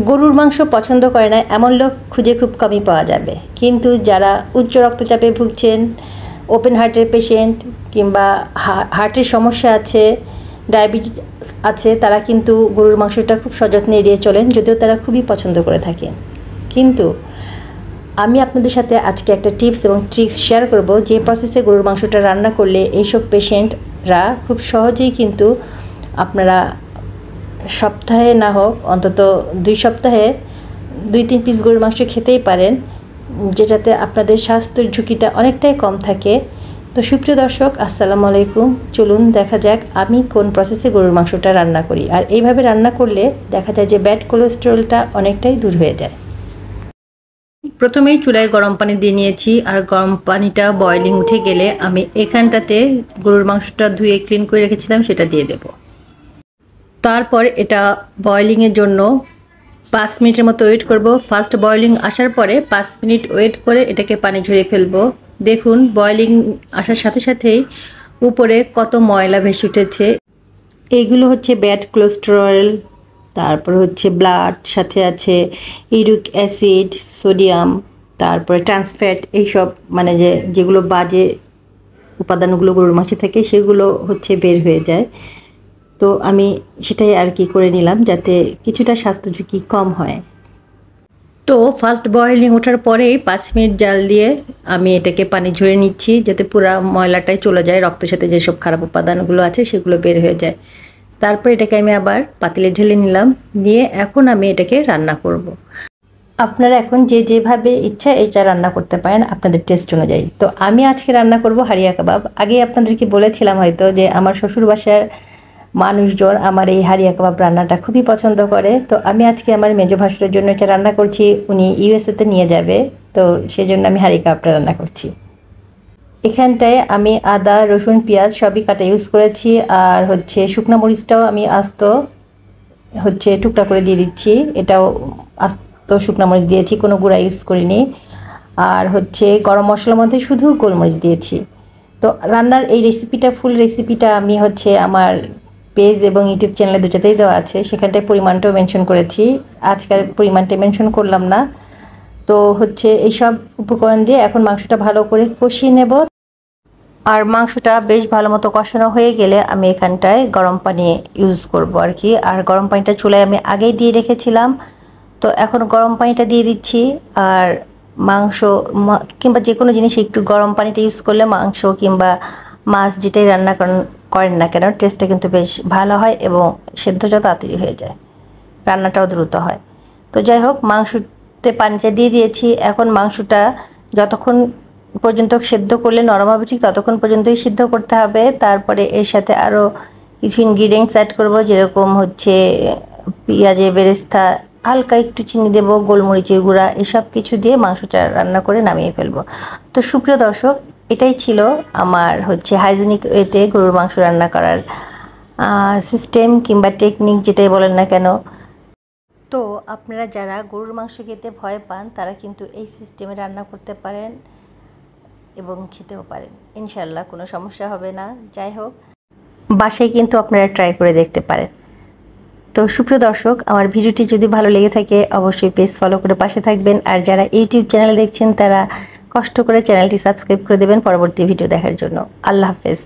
গরুর মাংস পছন্দ করে না এমন লোক খুঁজে খুব কমই পাওয়া যাবে, কিন্তু যারা উচ্চ রক্তচাপে ভুগছেন, ওপেন হার্টের পেশেন্ট কিংবা হার্টের সমস্যা আছে, ডায়াবেটিস আছে, তারা কিন্তু গরুর মাংসটা খুব সযত্নে এড়িয়ে চলেন, যদিও তারা খুবই পছন্দ করে থাকেন। কিন্তু আমি আপনাদের সাথে আজকে একটা টিপস এবং ট্রিক্স শেয়ার করব, যে প্রসেসে গরুর মাংসটা রান্না করলে এইসব পেশেন্টরা খুব সহজেই কিন্তু আপনারা সপ্তাহে না হোক অন্তত 2 সপ্তাহে 2-3 পিস গরুর মাংস খেতেই পারেন, যেটাতে আপনাদের স্বাস্থ্যের ঝুঁকিটা অনেকটাই কম থাকে। তো সুপ্রিয় দর্শক, আসসালামু আলাইকুম। চলুন দেখা যাক আমি কোন প্রসেসে গরুর মাংসটা রান্না করি। আর এইভাবে রান্না করলে দেখা যায় যে ব্যাড কোলেস্টেরলটা অনেকটাই দূর হয়ে যায়। প্রথমেই চুলায় গরম পানি দিয়ে নিয়েছি, আর গরম পানিটা বয়লিং উঠে গেলে আমি এখানটাতে গরুর মাংসটা ধুয়ে ক্লিন করে রেখেছিলাম সেটা দিয়ে দেব। তারপর এটা বয়লিংয়ের জন্য 5 মিনিটের মতো ওয়েট করব। ফার্স্ট বয়লিং আসার পরে 5 মিনিট ওয়েট করে এটাকে পানি ঝরিয়ে ফেলবো। দেখুন বয়লিং আসার সাথে সাথেই উপরে কত ময়লা ভেসে উঠেছে। এইগুলো হচ্ছে ব্যাড কোলেস্টেরল, তারপর হচ্ছে ব্লাড, সাথে আছে ইউরিক অ্যাসিড, সোডিয়াম, তারপরে ট্রান্সফ্যাট, এইসব মানে যেগুলো বাজে উপাদানগুলো গরুর মাংসে থাকে সেগুলো হচ্ছে বের হয়ে যায়। তো আমি সেটাই আর কি করে নিলাম যাতে কিছুটা স্বাস্থ্য ঝুঁকি কম হয়। তো ফার্স্ট বয়লিং ওঠার পরেই 5 মিনিট জাল দিয়ে আমি এটাকে পানি ঝরিয়ে নিচ্ছি, যাতে পুরো ময়লাটাই চলে যায়, রক্তের সাথে যেসব খারাপ উপাদানগুলো আছে সেগুলো বের হয়ে যায়। তারপর এটাকে আমি আবার পাতিলে ঢেলে নিলাম, নিয়ে এখন আমি এটাকে রান্না করব। আপনারা এখন যেভাবে ইচ্ছা এটা রান্না করতে পারেন আপনাদের টেস্ট অনুযায়ী। তো আমি আজকে রান্না করব হারিয়া কাবাব। আগে আপনাদেরকে বলেছিলাম হয়তো যে আমার শ্বশুর বাসার মানুষজন আমার এই হারিয়া কাবাব রান্নাটা খুবই পছন্দ করে। তো আমি আজকে আমার মেজো ভাসুরের জন্য এটা রান্না করছি, উনি ইউএসএতে নিয়ে যাবে, তো সেই জন্য আমি হারিয়া কাবাবটা রান্না করছি। এখানটায় আমি আদা, রসুন, পেঁয়াজ সবই কাটা ইউজ করেছি, আর হচ্ছে শুকনো মরিচটাও আমি আস্ত হচ্ছে টুকরা করে দিয়ে দিচ্ছি, এটাও আস্ত শুকনো মরিচ দিয়েছি, কোনো গুঁড়া ইউজ করিনি। আর হচ্ছে গরম মশলার মধ্যে শুধু গোলমরিচ দিয়েছি। তো রান্নার এই রেসিপিটা, ফুল রেসিপিটা আমি হচ্ছে আমার পেজ এবং ইউটিউব চ্যানেলে দুটোতেই দেওয়া আছে, সেখানটায় পরিমাণটাও মেনশন করেছি, আজকাল পরিমাণটা মেনশন করলাম না। তো হচ্ছে এইসব উপকরণ দিয়ে এখন মাংসটা ভালো করে কষিয়ে নেব। আর মাংসটা বেশ ভালো মতো কষানো হয়ে গেলে আমি এখানটায় গরম পানি ইউজ করব আর কি। আর গরম পানিটা চুলায় আমি আগেই দিয়ে রেখেছিলাম, তো এখন গরম পানিটা দিয়ে দিচ্ছি। আর মাংস কিংবা যে কোনো জিনিস একটু গরম পানিটা ইউজ করলে মাংস কিংবা মাছ যেটাই রান্না করেন না কেন টেস্টটা কিন্তু বেশ ভালো হয় এবং সেদ্ধটাও তাড়াতাড়ি হয়ে যায়, রান্নাটাও দ্রুত হয়। তো যাই হোক, মাংসতে পানিটা দিয়ে দিয়েছি। এখন মাংসটা যতক্ষণ পর্যন্ত সেদ্ধ করলে নরম হবে ঠিক ততক্ষণ পর্যন্তই সিদ্ধ করতে হবে। তারপরে এর সাথে আরও কিছু ইনগ্রিডিয়েন্টস অ্যাড করব, যেরকম হচ্ছে পেঁয়াজের বেরেস্তা, হালকা একটু চিনি দেব, গোলমরিচের গুঁড়া, এসব কিছু দিয়ে মাংসটা রান্না করে নামিয়ে ফেলবো। তো সুপ্রিয় দর্শক, এটাই ছিল আমার হচ্ছে হাইজেনিক ওয়েতে গরুর মাংস রান্না করার সিস্টেম কিংবা টেকনিক, যেটাই বলেন না কেন। তো আপনারা যারা গরুর মাংস খেতে ভয় পান তারা কিন্তু এই সিস্টেমে রান্না করতে পারেন এবং খেতেও পারেন, ইনশাল্লাহ কোনো সমস্যা হবে না। যাই হোক, বাসায় কিন্তু আপনারা ট্রাই করে দেখতে পারেন। তো সুপ্রিয় দর্শক, আমার ভিডিওটি যদি ভালো লেগে থাকে অবশ্যই পেজ ফলো করে পাশে থাকবেন, আর যারা ইউটিউব চ্যানেল দেখছেন তারা কষ্ট করে চ্যানেলটি সাবস্ক্রাইব করে দেবেন পরবর্তী ভিডিও দেখার জন্য। আল্লাহ হাফেজ।